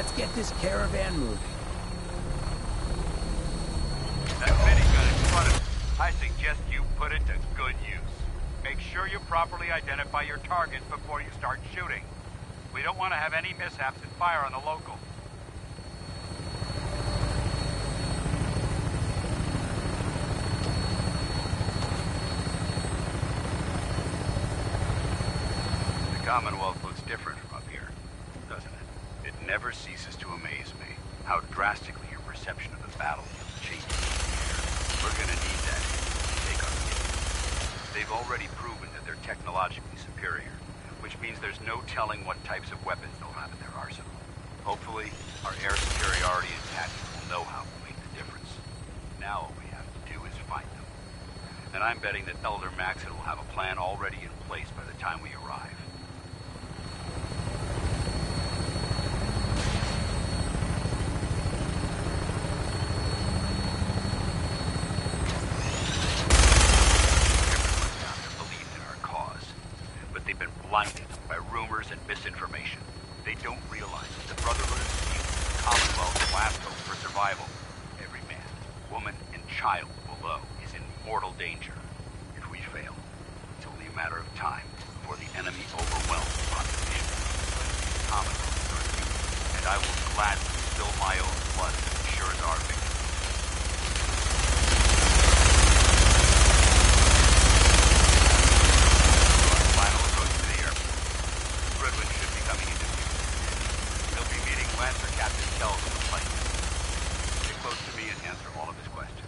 Let's get this caravan moving. That minigun in front of you, I suggest you put it to good use. Make sure you properly identify your target before you start shooting. We don't want to have any mishaps and fire on the local. The Commonwealth looks different from up here, doesn't it? It never ceases to amaze me how drastically your perception of the battlefield changes. We're gonna need that to take our hit. They've already proven that they're technologically superior, which means there's no telling what types of weapons they'll have in their arsenal. Hopefully, our air superiority and tactics will know how to make the difference. Now all we have to do is find them. And I'm betting that Elder Maxson will have a plan already in place by the time we arrive. Blinded by rumors and misinformation. They don't realize that the Brotherhood of Steel is the Commonwealth's last hope for survival. Every man, woman, and child below is in mortal danger. If we fail, it's only a matter of time before the enemy overwhelms the population. The Commonwealth is our duty, and I will gladly spill my own blood as it ensures our victory. Lancer Captain Kells on the plane. Get close to me and answer all of his questions.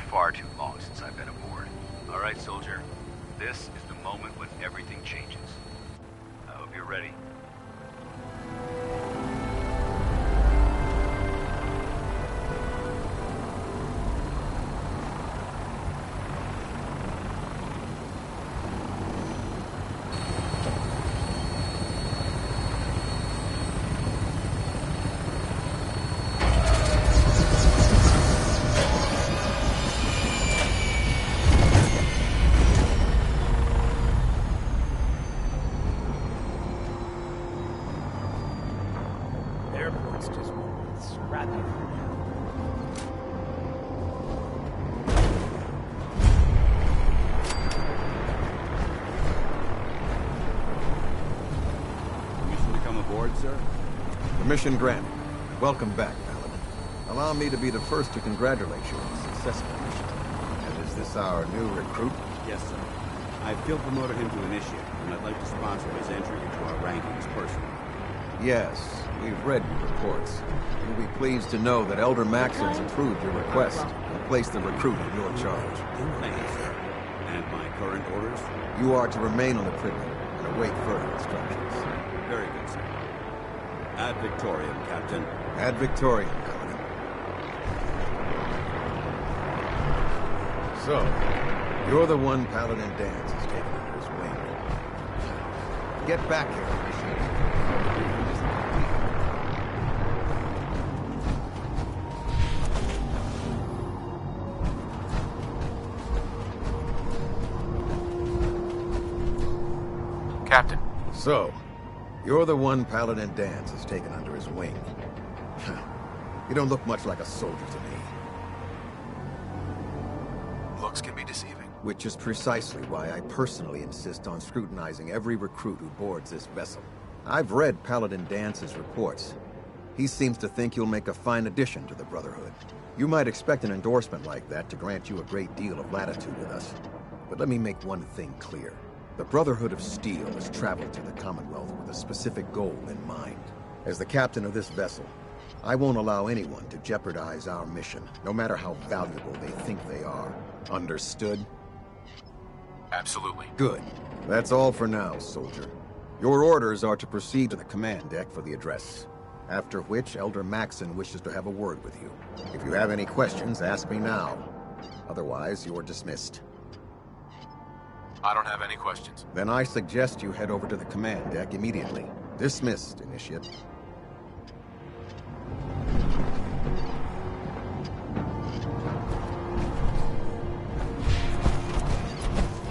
Far too long since I've been aboard. All right, soldier. This is the moment when everything changes. I hope you're ready. Sir? Permission granted. Welcome back, Paladin. Allow me to be the first to congratulate you on the successful mission. And is this our new recruit? Yes, sir. I've field promoted him to initiate, and I'd like to sponsor his entry into our rankings personally. Yes, we've read your reports. You'll be pleased to know that Elder Maxson's approved your request and placed the recruit in your charge. Thank you, sir. And my current orders? You are to remain on the Privy and await further instructions. Very good, sir. Ad Victoriam, Captain. Ad Victoriam, Paladin. So, you're the one Paladin Danse has taken under his wing. Get back here. Captain. So, you're the one Paladin Danse has taken under his wing. You don't look much like a soldier to me. looks can be deceiving. Which is precisely why I personally insist on scrutinizing every recruit who boards this vessel. I've read Paladin Dance's reports. He seems to think you'll make a fine addition to the Brotherhood. You might expect an endorsement like that to grant you a great deal of latitude with us. But let me make one thing clear. The Brotherhood of Steel has traveled to the Commonwealth with a specific goal in mind. As the captain of this vessel, I won't allow anyone to jeopardize our mission, no matter how valuable they think they are. Understood? Absolutely. Good. That's all for now, soldier. Your orders are to proceed to the command deck for the address. After which, Elder Maxson wishes to have a word with you. If you have any questions, ask me now. Otherwise, you're dismissed. I don't have any questions. Then I suggest you head over to the command deck immediately. Dismissed, Initiate.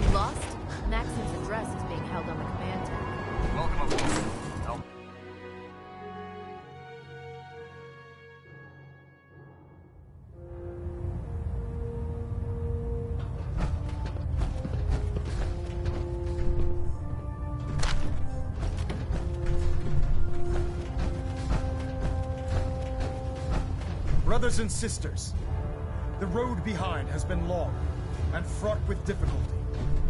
You lost? Maxon's address is being held on the command deck. Welcome aboard. Brothers and sisters, the road behind has been long and fraught with difficulty.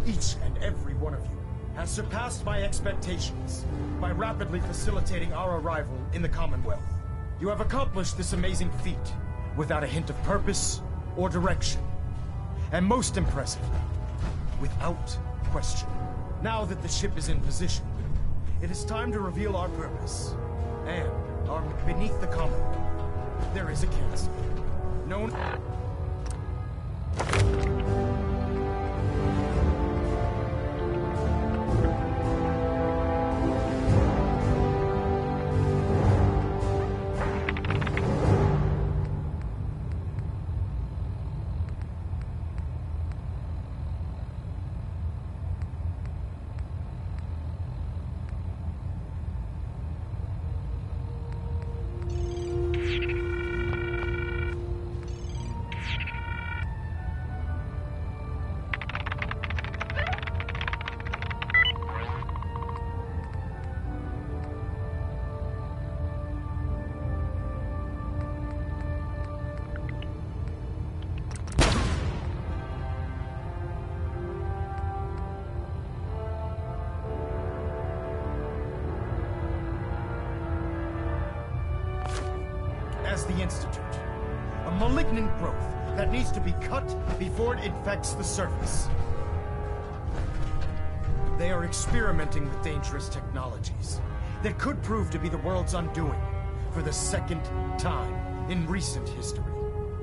Each and every one of you has surpassed my expectations by rapidly facilitating our arrival in the Commonwealth. You have accomplished this amazing feat without a hint of purpose or direction. And most impressively, without question. Now that the ship is in position, it is time to reveal our purpose. And beneath the Commonwealth, there is a cancer known. As the Institute, a malignant growth that needs to be cut before it infects the surface. They are experimenting with dangerous technologies that could prove to be the world's undoing for the second time in recent history.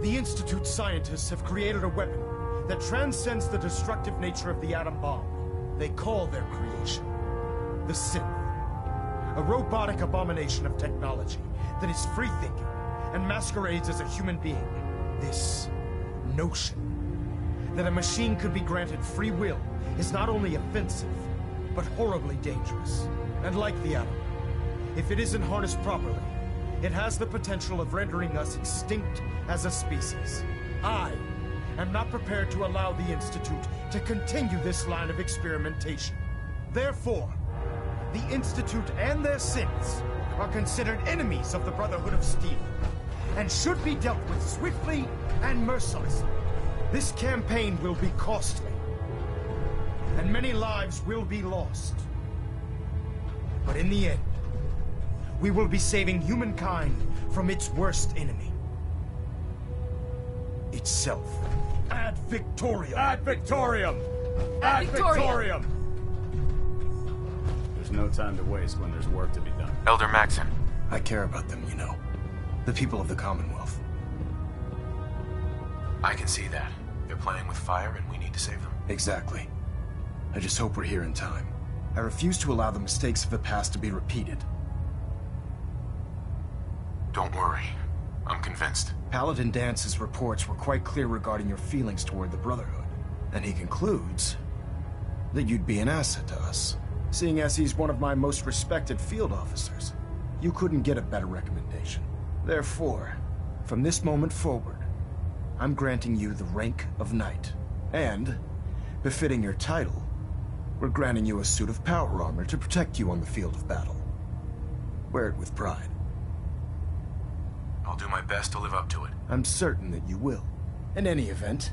The Institute's scientists have created a weapon that transcends the destructive nature of the atom bomb. They call their creation the Synth, a robotic abomination of technology that is free-thinking and masquerades as a human being. This notion that a machine could be granted free will is not only offensive, but horribly dangerous. And like the atom, if it isn't harnessed properly, it has the potential of rendering us extinct as a species. I am not prepared to allow the Institute to continue this line of experimentation. Therefore, the Institute and their synths are considered enemies of the Brotherhood of Steel, and should be dealt with swiftly and mercilessly. This campaign will be costly, and many lives will be lost. But in the end, we will be saving humankind from its worst enemy. Itself. Ad Victoriam! Ad Victoriam! Ad Victoriam! There's no time to waste when there's work to be done. Elder Maxson. I care about them, you know. The people of the Commonwealth. I can see that. They're playing with fire and we need to save them. Exactly. I just hope we're here in time. I refuse to allow the mistakes of the past to be repeated. Don't worry. I'm convinced. Paladin Dance's reports were quite clear regarding your feelings toward the Brotherhood. And he concludes that you'd be an asset to us. Seeing as he's one of my most respected field officers, you couldn't get a better recommendation. Therefore, from this moment forward, I'm granting you the rank of Knight. And, befitting your title, we're granting you a suit of power armor to protect you on the field of battle. Wear it with pride. I'll do my best to live up to it. I'm certain that you will. In any event,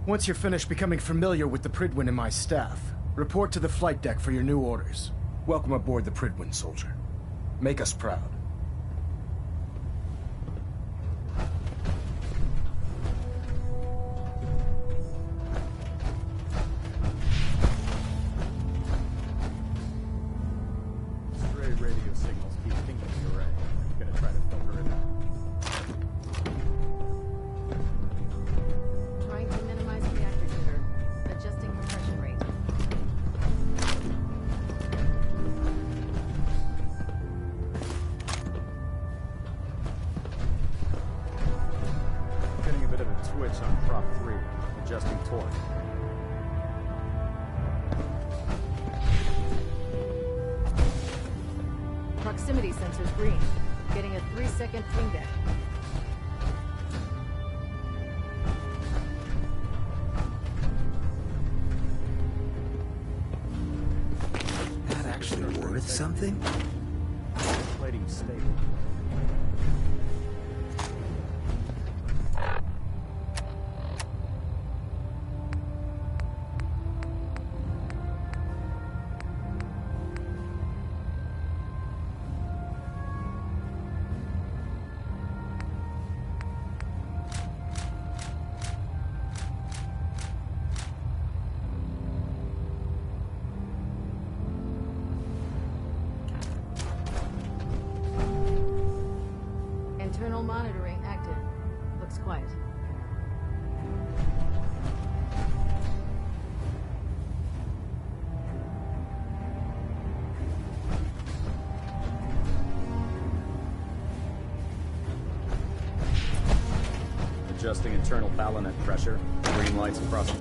once you're finished becoming familiar with the Prydwen and my staff, report to the flight deck for your new orders. Welcome aboard the Prydwen, soldier. Make us proud. Stray radio signals keep pinging the array. I'm gonna try to filter it out. Trying to minimize reactor jitter. Adjusting compression rate. Getting a bit of a twitch on prop 3. Adjusting torque. Proximity sensors green. Getting a 3-second ping back. That actually worth something? Plating stable. Internal monitoring active. Looks quiet. Adjusting internal ballonnet pressure. Green lights across.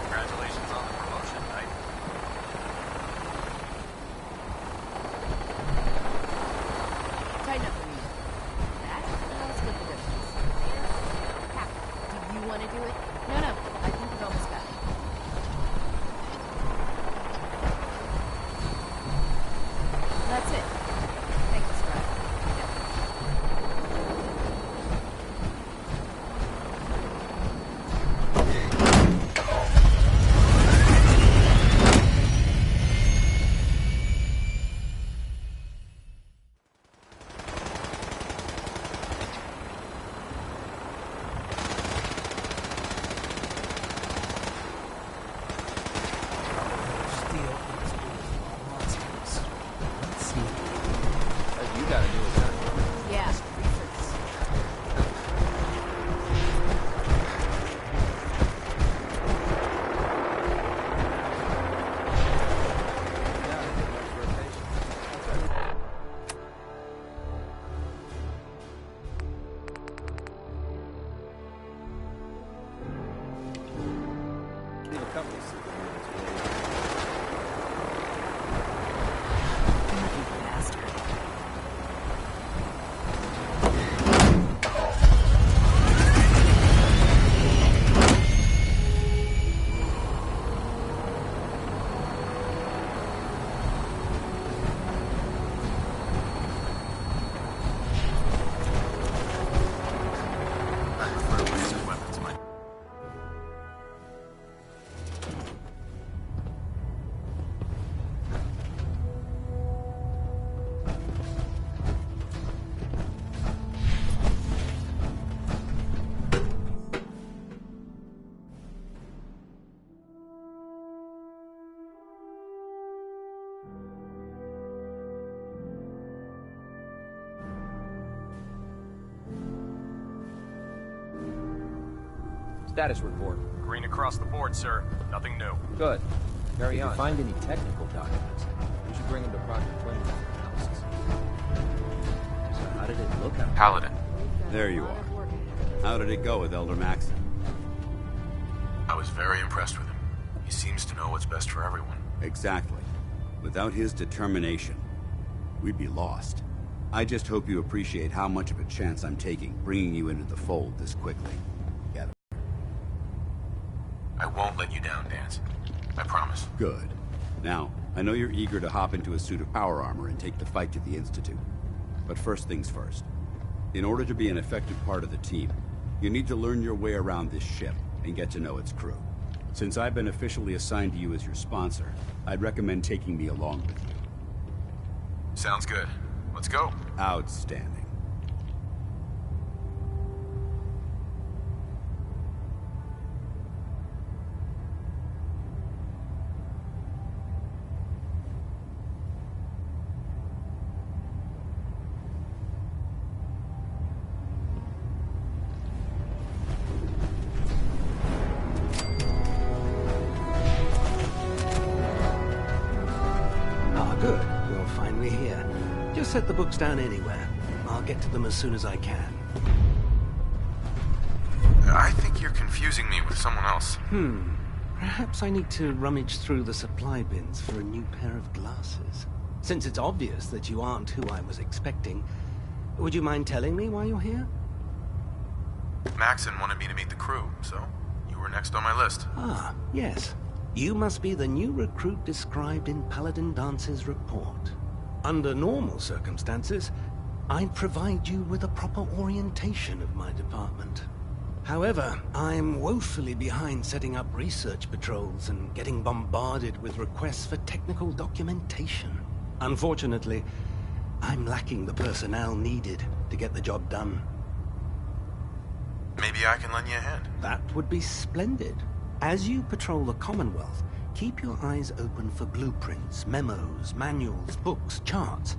Congratulations on the promotion, Knight. Tighten up the meter. That's split the difference. Half. Do you want to do it? No, I think we've almost got it. That's it. Thank you, Scribe. You gotta do it. Yeah, research. Leave a couple of secrets. Bastard. I prefer laser weapons, Mike. Status report. Green across the board, sir. Nothing new. Good. Carry Did on. you find any technical documents? We should bring him to Project Twin for analysis. So how did it look out? Paladin. There you are. How did it go with Elder Maxon? I was very impressed with him. He seems to know what's best for everyone. Exactly. Without his determination, we'd be lost. I just hope you appreciate how much of a chance I'm taking bringing you into the fold this quickly. Gather. I won't let you down, Danse. I promise. Good. Now, I know you're eager to hop into a suit of power armor and take the fight to the Institute. But first things first. In order to be an effective part of the team, you need to learn your way around this ship and get to know its crew. Since I've been officially assigned to you as your sponsor, I'd recommend taking me along with you. Sounds good. Let's go. Outstanding. Good. You're finally here. Just set the books down anywhere. I'll get to them as soon as I can. I think you're confusing me with someone else. Perhaps I need to rummage through the supply bins for a new pair of glasses. Since it's obvious that you aren't who I was expecting, would you mind telling me why you're here? Maxon wanted me to meet the crew, so you were next on my list. Ah, yes. You must be the new recruit described in Paladin Dance's report. Under normal circumstances, I'd provide you with a proper orientation of my department. However, I'm woefully behind setting up research patrols and getting bombarded with requests for technical documentation. Unfortunately, I'm lacking the personnel needed to get the job done. Maybe I can lend you a hand. That would be splendid. As you patrol the Commonwealth, keep your eyes open for blueprints, memos, manuals, books, charts.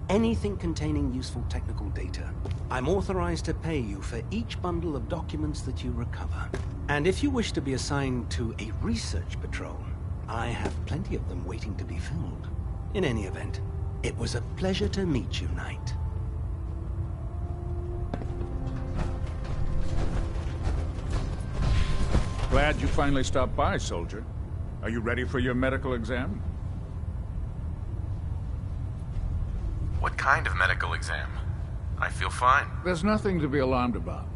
Anything containing useful technical data. I'm authorized to pay you for each bundle of documents that you recover. And if you wish to be assigned to a research patrol, I have plenty of them waiting to be filled. In any event, it was a pleasure to meet you, Knight. Glad you finally stopped by, soldier. Are you ready for your medical exam? What kind of medical exam? I feel fine. There's nothing to be alarmed about.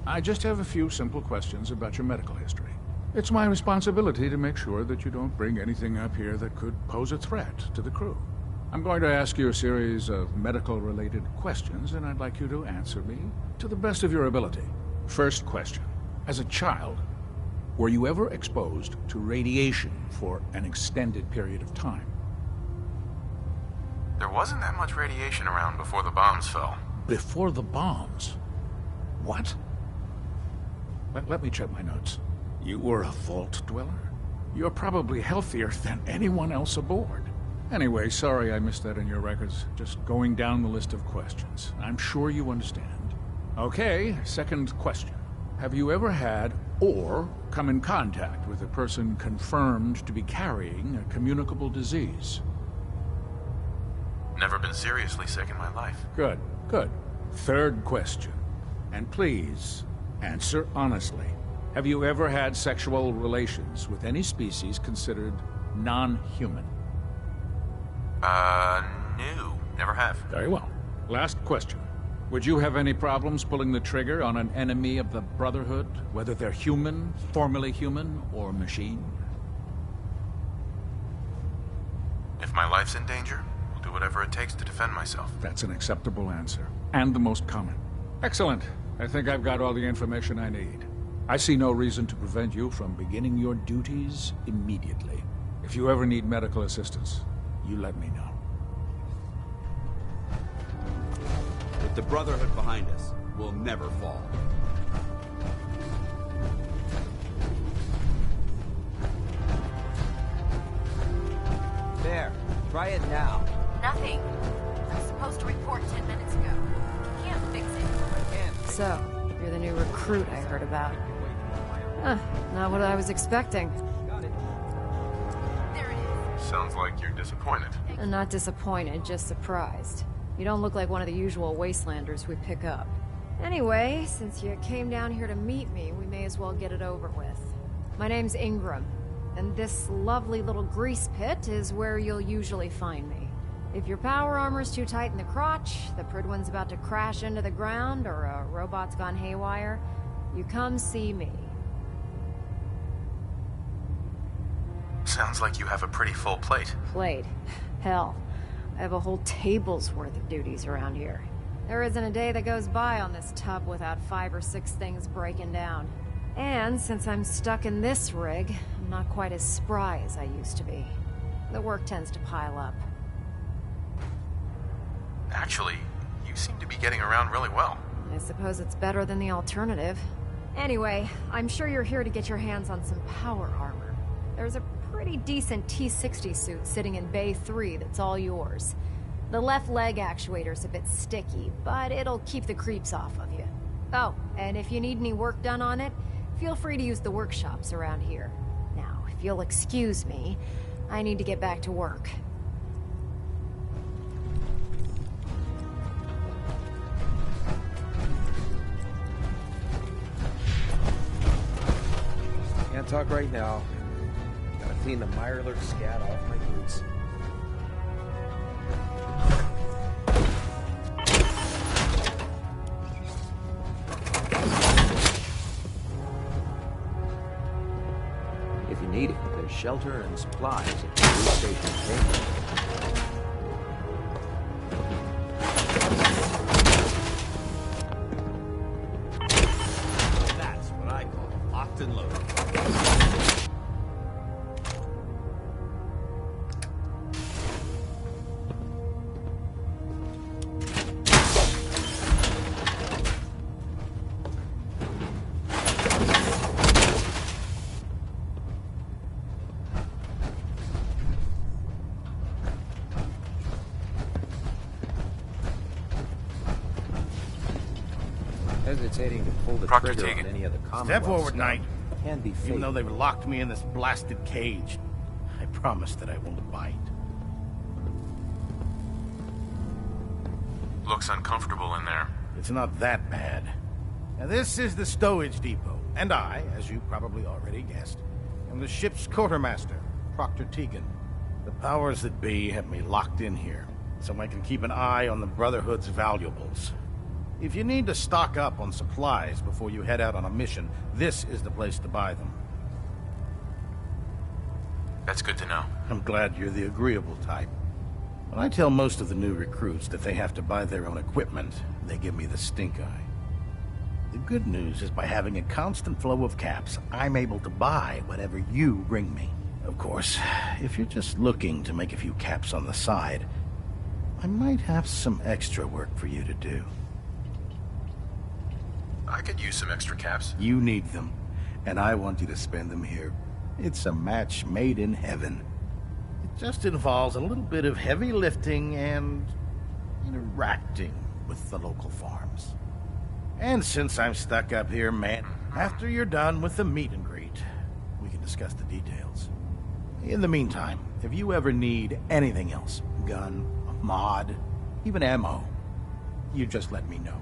I just have a few simple questions about your medical history. It's my responsibility to make sure that you don't bring anything up here that could pose a threat to the crew. I'm going to ask you a series of medical-related questions, and I'd like you to answer me to the best of your ability. First question. As a child, were you ever exposed to radiation for an extended period of time? There wasn't that much radiation around before the bombs fell. Before the bombs? What? Let me check my notes. You were a vault dweller? You're probably healthier than anyone else aboard. Anyway, sorry I missed that in your records. Just going down the list of questions. I'm sure you understand. Okay, second question. Have you ever had or come in contact with a person confirmed to be carrying a communicable disease? Never been seriously sick in my life. Good, good. Third question. And please, answer honestly. Have you ever had sexual relations with any species considered non-human? No. Never have. Very well. Last question. Would you have any problems pulling the trigger on an enemy of the Brotherhood, whether they're human, formerly human, or machine? If my life's in danger, I'll do whatever it takes to defend myself. That's an acceptable answer, and the most common. Excellent. I think I've got all the information I need. I see no reason to prevent you from beginning your duties immediately. If you ever need medical assistance, you let me know. With the Brotherhood behind us, we'll never fall. There. Try it now. Nothing. I was supposed to report 10 minutes ago. Can't fix it. I can't. So, you're the new recruit I heard about. Not what I was expecting. Sounds like you're disappointed. Not disappointed, just surprised. You don't look like one of the usual wastelanders we pick up. Anyway, since you came down here to meet me, we may as well get it over with. My name's Ingram, and this lovely little grease pit is where you'll usually find me. If your power armor's too tight in the crotch, the Prydwen's about to crash into the ground, or a robot's gone haywire, you come see me. Sounds like you have a pretty full plate. Plate? Hell, I have a whole table's worth of duties around here. There isn't a day that goes by on this tub without 5 or 6 things breaking down. And since I'm stuck in this rig, I'm not quite as spry as I used to be. The work tends to pile up. Actually, you seem to be getting around really well. I suppose it's better than the alternative. Anyway, I'm sure you're here to get your hands on some power armor. There's a pretty decent T-60 suit sitting in Bay 3 that's all yours. The left leg actuator's a bit sticky, but it'll keep the creeps off of you. Oh, and if you need any work done on it, feel free to use the workshops around here. Now, if you'll excuse me, I need to get back to work. Can't talk right now. Gotta clean the Mirelurk scat off my boots. If you need it, there's shelter and supplies at the police station. That's what I call locked and loaded. Hesitating to pull the Proctor trigger Tegan. on any of the Commonwealth Step forward, stuff Knight. can be Even though fatal. they've locked me in this blasted cage, I promise that I won't bite. Looks uncomfortable in there. It's not that bad. Now, this is the stowage depot, and I, as you probably already guessed, am the ship's quartermaster, Proctor Tegan. The powers that be have me locked in here, so I can keep an eye on the Brotherhood's valuables. If you need to stock up on supplies before you head out on a mission, this is the place to buy them. That's good to know. I'm glad you're the agreeable type. When I tell most of the new recruits that they have to buy their own equipment, they give me the stink eye. The good news is by having a constant flow of caps, I'm able to buy whatever you bring me. Of course, if you're just looking to make a few caps on the side, I might have some extra work for you to do. I could use some extra caps. You need them, and I want you to spend them here. It's a match made in heaven. It just involves a little bit of heavy lifting and interacting with the local farms. And since I'm stuck up here, man, after you're done with the meet and greet, we can discuss the details. In the meantime, if you ever need anything else, gun, a mod, even ammo, you just let me know.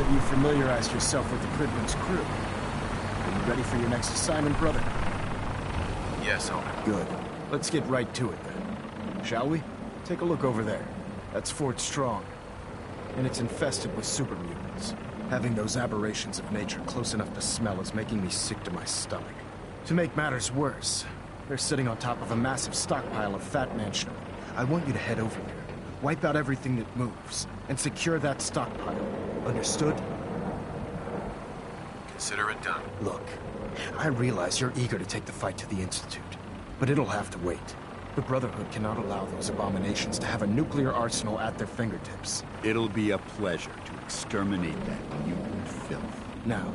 that you familiarized yourself with the Prydwen's crew. Are you ready for your next assignment, brother? Yes, Owner. Good. Let's get right to it then. Shall we? Take a look over there. That's Fort Strong. And it's infested with super mutants. Having those aberrations of nature close enough to smell is making me sick to my stomach. To make matters worse, they're sitting on top of a massive stockpile of Fat Man shit. I want you to head over there, wipe out everything that moves, and secure that stockpile. Understood? Consider it done. Look, I realize you're eager to take the fight to the Institute, but it'll have to wait. The Brotherhood cannot allow those abominations to have a nuclear arsenal at their fingertips. It'll be a pleasure to exterminate that mutant filth. Now,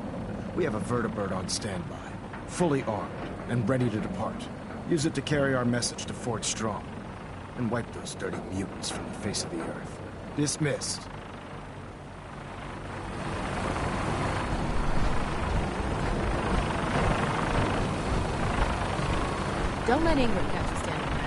we have a vertibird on standby, fully armed and ready to depart. Use it to carry our message to Fort Strong, and wipe those dirty mutants from the face of the earth. Dismissed. Don't let Ingram catch you standing around.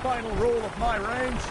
Final rule of my range,